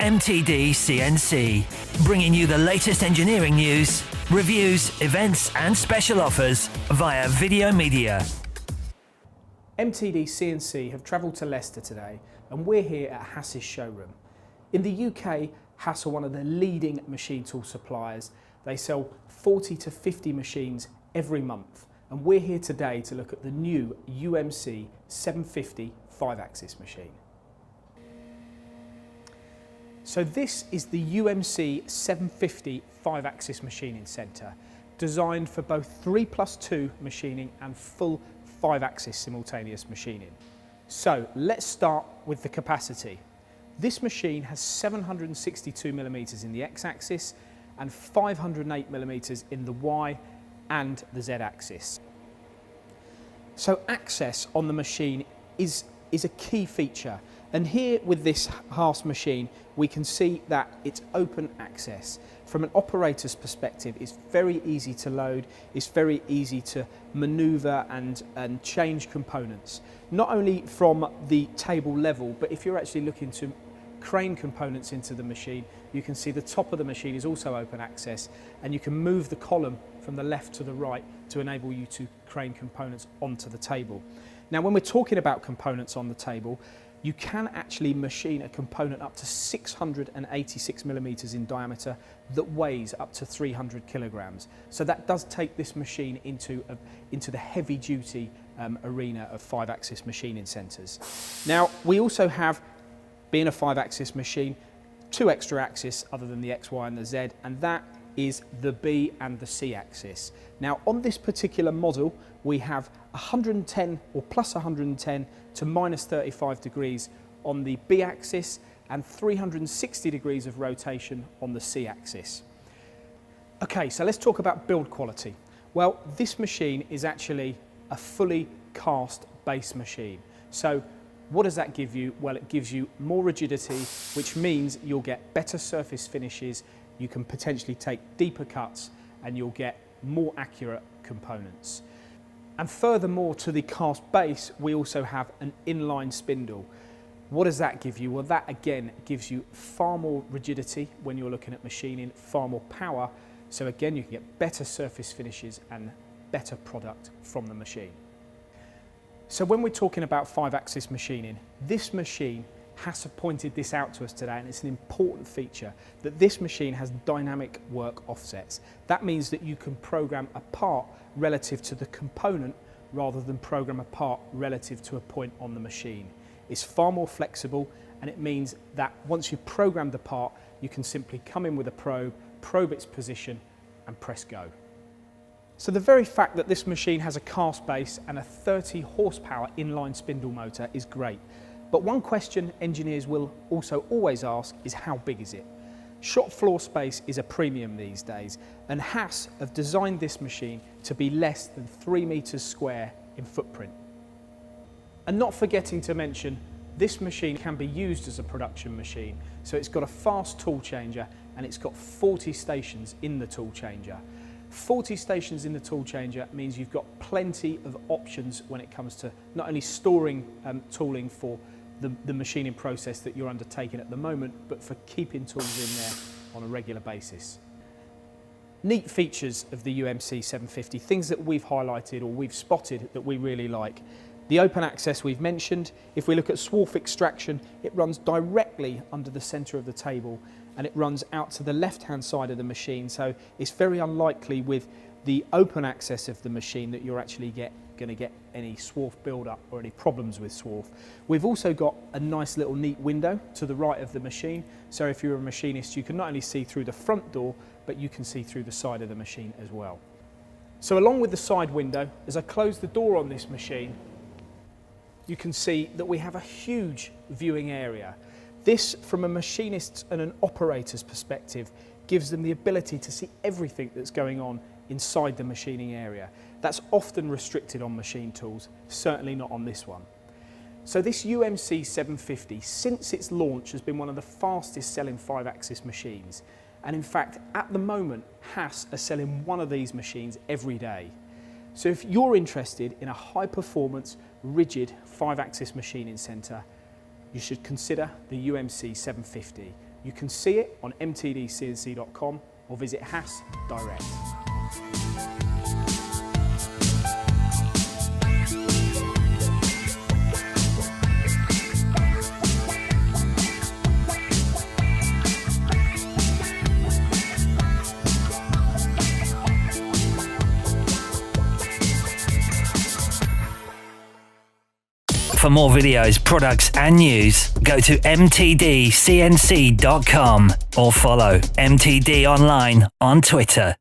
MTD CNC, bringing you the latest engineering news, reviews, events and special offers via video media. MTD CNC have travelled to Leicester today and we're here at Haas's showroom. In the UK, Haas are one of the leading machine tool suppliers. They sell 40 to 50 machines every month, and we're here today to look at the new UMC750 5-axis machine. So this is the UMC750 5-axis machining centre, designed for both 3+2 machining and full 5-axis simultaneous machining. So let's start with the capacity. This machine has 762mm in the X-axis and 508mm in the Y and the Z-axis. So access on the machine is a key feature, and here with this Haas machine we can see that it's open access. From an operator's perspective, it's very easy to load, it's very easy to manoeuvre and change components, not only from the table level, but if you're actually looking to crane components into the machine, you can see the top of the machine is also open access, and you can move the column from the left to the right to enable you to crane components onto the table. Now, when we're talking about components on the table, you can actually machine a component up to 686mm in diameter that weighs up to 300 kilograms. So that does take this machine into the heavy duty arena of 5-axis machining centres. Now, we also have, being a 5-axis machine, 2 extra axes other than the X, Y and the Z, and that is the B and the C axis. Now, on this particular model, we have 110 or plus 110 to minus 35 degrees on the B axis and 360 degrees of rotation on the C axis. Okay, so let's talk about build quality. Well, this machine is actually a fully cast base machine. So what does that give you? Well, it gives you more rigidity, which means you'll get better surface finishes, you can potentially take deeper cuts, and you'll get more accurate components. And furthermore, to the cast base, we also have an inline spindle. What does that give you? Well, that again gives you far more rigidity when you're looking at machining, far more power. So again, you can get better surface finishes and better product from the machine. So when we're talking about 5-axis machining, this machine has pointed this out to us today, and it's an important feature that this machine has dynamic work offsets. That means that you can program a part relative to the component rather than program a part relative to a point on the machine. It's far more flexible, and it means that once you've programmed the part, you can simply come in with a probe its position and press go. So the very fact that this machine has a cast base and a 30 horsepower inline spindle motor is great. But one question engineers will also always ask is, how big is it? Shop floor space is a premium these days, and Haas have designed this machine to be less than 3 meters square in footprint. And not forgetting to mention, this machine can be used as a production machine. So it's got a fast tool changer, and it's got 40 stations in the tool changer. 40 stations in the tool changer means you've got plenty of options when it comes to not only storing tooling for the machining process that you're undertaking at the moment, but for keeping tools in there on a regular basis. Neat features of the UMC750, things that we've highlighted or we've spotted that we really like. The open access we've mentioned. If we look at swarf extraction, it runs directly under the centre of the table, and it runs out to the left-hand side of the machine, so it's very unlikely with the open access of the machine that you're actually going to get any swarf build-up or any problems with swarf. We've also got a nice little neat window to the right of the machine, so if you're a machinist, you can not only see through the front door, but you can see through the side of the machine as well. So along with the side window, as I close the door on this machine, you can see that we have a huge viewing area. This, from a machinist's and an operator's perspective, gives them the ability to see everything that's going on inside the machining area. That's often restricted on machine tools, certainly not on this one. So this UMC750, since its launch, has been one of the fastest selling 5-axis machines. And in fact, at the moment, Haas are selling one of these machines every day. So if you're interested in a high performance, rigid 5-axis machining centre, you should consider the UMC750. You can see it on mtdcnc.com or visit Haas direct. For more videos, products and news, go to mtdcnc.com or follow MTD Online on Twitter.